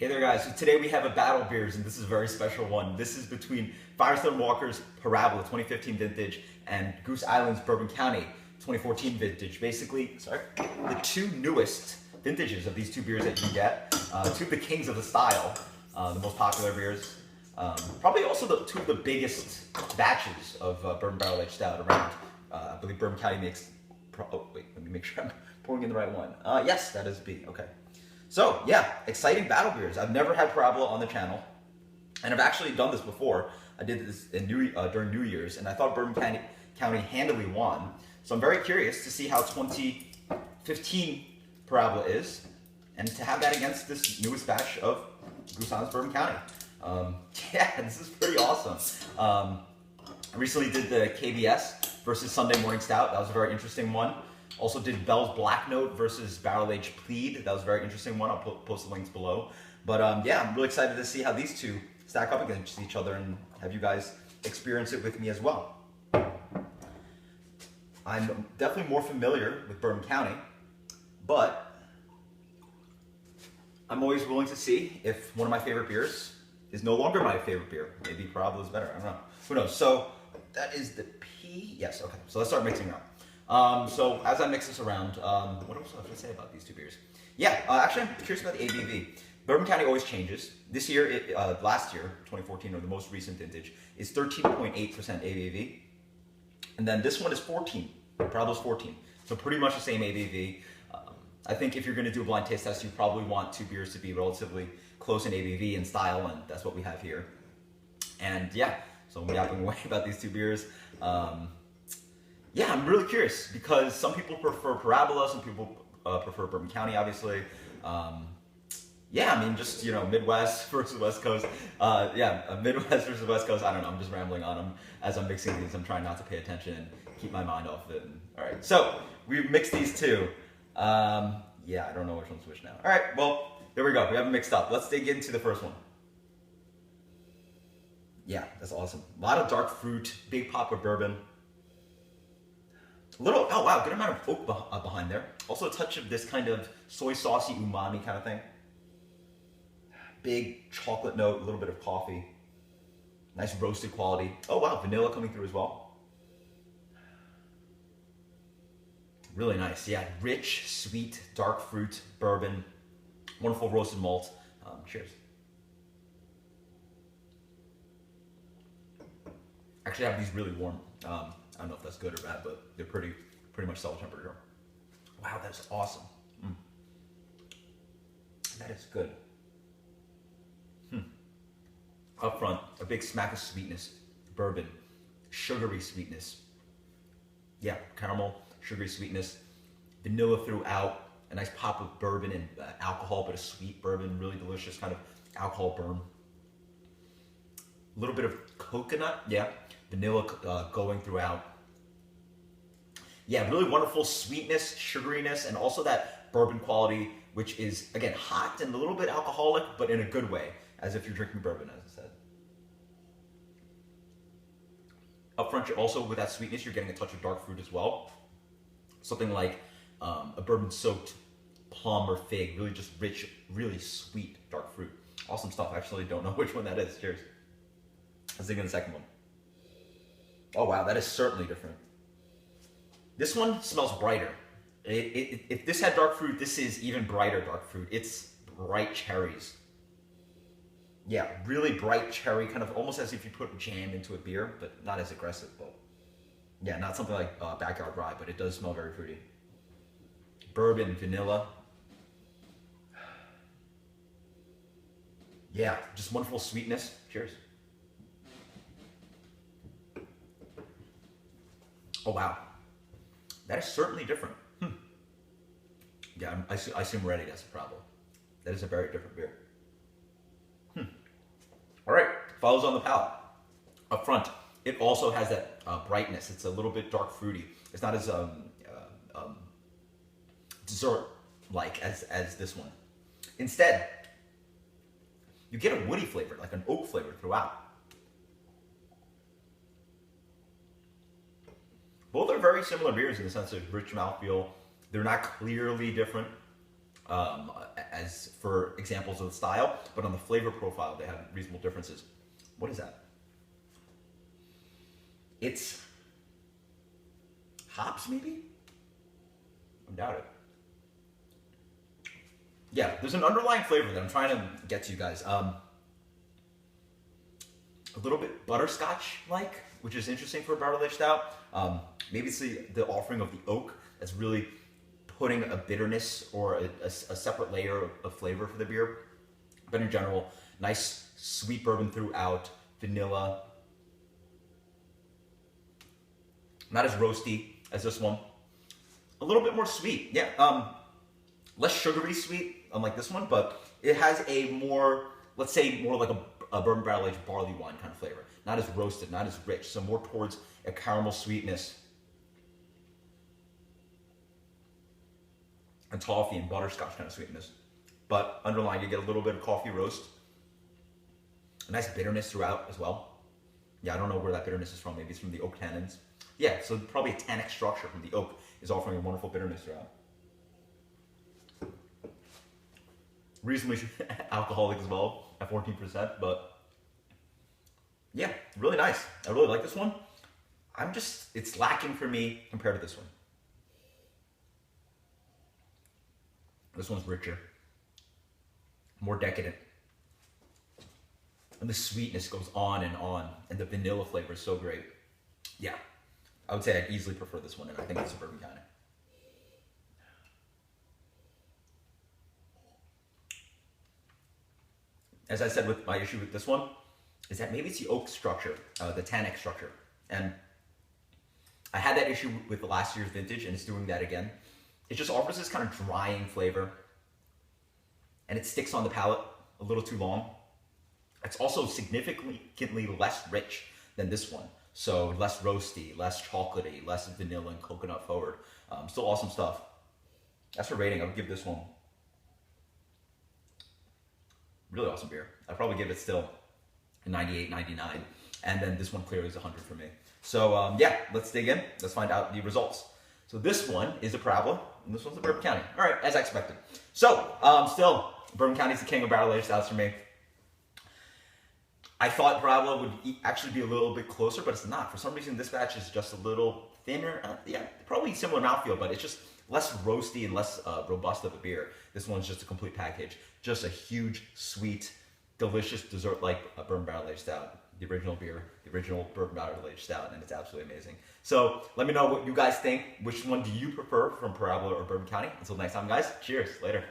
Hey there guys, so today we have a battle beers and this is a very special one. This is between Firestone-Walker's Parabola 2015 vintage and Goose Island's Bourbon County 2014 vintage. Basically, the two newest vintages of these two beers that you can get. Two of the kings of the style, the most popular beers. Probably also two of the biggest batches of bourbon barrel aged stout around. I believe Bourbon County makes, oh wait, let me make sure I'm pouring in the right one. Yes, that is B, okay. So yeah, exciting battle beers. I've never had Parabola on the channel, and I've actually done this before. I did this during New Year's, and I thought Bourbon County handily won. So I'm very curious to see how 2015 Parabola is, and to have that against this newest batch of Goose Island's Bourbon County. Yeah, this is pretty awesome. I recently did the KBS versus Sunday Morning Stout. That was a very interesting one. Also did Bell's Black Note versus Barrel Aged Plead. That was a very interesting one. I'll post the links below. But yeah, I'm really excited to see how these two stack up against each other and have you guys experience it with me as well. I'm definitely more familiar with Bourbon County, but I'm always willing to see if one of my favorite beers is no longer my favorite beer. Maybe Parabola is better, I don't know. Who knows? So that is the P, yes, okay. So let's start mixing around. So as I mix this around, what else do I have to say about these two beers? Yeah, actually I'm curious about the ABV. Bourbon County always changes. This year, last year, 2014, or the most recent vintage, is 13.8% ABV. And then this one is 14, Parabola's 14. So pretty much the same ABV. I think if you're gonna do a blind taste test, you probably want two beers to be relatively close in ABV and style, and that's what we have here. And yeah, so I'm yapping away about these two beers. Yeah, I'm really curious because some people prefer Parabola, some people prefer Bourbon County, obviously. Yeah, I mean, just, you know, Midwest versus West Coast. Yeah, Midwest versus West Coast. I don't know, I'm just rambling on them as I'm mixing these. I'm trying not to pay attention and keep my mind off of it. All right, so we've mixed these two. Yeah, I don't know which one's which now. All right, well, there we go. We have them mixed up. Let's dig into the first one. Yeah, that's awesome. A lot of dark fruit, big pop of bourbon. A little, oh wow, good amount of oak behind there. Also a touch of this kind of soy saucy umami kind of thing. Big chocolate note, a little bit of coffee. Nice roasted quality. Oh wow, vanilla coming through as well. Really nice, yeah. Rich, sweet, dark fruit, bourbon. Wonderful roasted malt. Cheers. Actually, I have these really warm. I don't know if that's good or bad, but they're pretty much cellar temperature. Wow, that's awesome. That is good. Up front, a big smack of sweetness, bourbon, sugary sweetness. Yeah, caramel, sugary sweetness, vanilla throughout, a nice pop of bourbon and alcohol, but a sweet bourbon, really delicious kind of alcohol burn. A little bit of coconut, yeah, vanilla going throughout. Yeah, really wonderful sweetness, sugariness, and also that bourbon quality, which is, again, hot and a little bit alcoholic, but in a good way, as if you're drinking bourbon, as I said. Up front, you're also, with that sweetness, you're getting a touch of dark fruit as well. Something like a bourbon-soaked plum or fig, really just rich, really sweet dark fruit. Awesome stuff. I actually don't know which one that is. Cheers. Let's dig in the second one. Oh wow, that is certainly different. This one smells brighter. If this had dark fruit, this is even brighter dark fruit. It's bright cherries. Yeah, really bright cherry, kind of almost as if you put jam into a beer, but not as aggressive. But yeah, not something like Backyard Rye, but it does smell very fruity. Bourbon, vanilla. Yeah, just wonderful sweetness. Cheers. Oh wow, that is certainly different. Yeah, I assume ready, that's a problem. That is a very different beer. All right, follows on the palate. Up front, it also has that brightness. It's a little bit dark fruity. It's not as dessert-like as this one. Instead, you get a woody flavor, like an oak flavor throughout. Both are very similar beers in the sense of rich mouthfeel. They're not clearly different. as for examples of the style, but on the flavor profile, they have reasonable differences. What is that? It's hops, maybe? I doubt it. Yeah, there's an underlying flavor that I'm trying to get to you guys. A little bit butterscotch-like, which is interesting for a barrel-aged stout. Maybe it's the offering of the oak that's really putting a bitterness or a separate layer of flavor for the beer. But in general, nice sweet bourbon throughout, vanilla. Not as roasty as this one. A little bit more sweet, yeah. Less sugary sweet, unlike this one, but it has a more, let's say, more like a bourbon barrel-aged barley wine kind of flavor. Not as roasted, not as rich, so more towards a caramel sweetness. And toffee and butterscotch kind of sweetness. But underlying, you get a little bit of coffee roast. A nice bitterness throughout as well. Yeah, I don't know where that bitterness is from. Maybe it's from the oak tannins. Yeah, so probably a tannic structure from the oak is offering a wonderful bitterness throughout. Reasonably alcoholic as well at 14%, but yeah, really nice. I really like this one. It's lacking for me compared to this one. This one's richer, more decadent. And the sweetness goes on, and the vanilla flavor is so great. Yeah, I would say I'd easily prefer this one, and I think it's Bourbon County. As I said, with my issue with this one, is that maybe it's the oak structure, the tannic structure. And I had that issue with the last year's vintage, and it's doing that again. It just offers this kind of drying flavor, and it sticks on the palate a little too long. It's also significantly less rich than this one. So less roasty, less chocolatey, less vanilla and coconut forward. Still awesome stuff. As for rating, I would give this one really awesome beer. I'd probably give it still a 98, 99. And then this one clearly is 100 for me. So yeah, let's dig in. Let's find out the results. So this one is a Parabola, and this one's a Bourbon County. All right, as I expected. So still, Bourbon County is the king of barrel-aged stouts for me. I thought Parabola would actually be a little bit closer, but it's not. For some reason, this batch is just a little thinner. Yeah, probably similar mouthfeel, but it's just less roasty and less robust of a beer. This one's just a complete package. Just a huge, sweet, delicious dessert-like bourbon barrel-aged stout. The original beer, the original bourbon barrel-aged stout, and it's absolutely amazing. So let me know what you guys think. Which one do you prefer from Parabola or Bourbon County? Until next time, guys. Cheers. Later.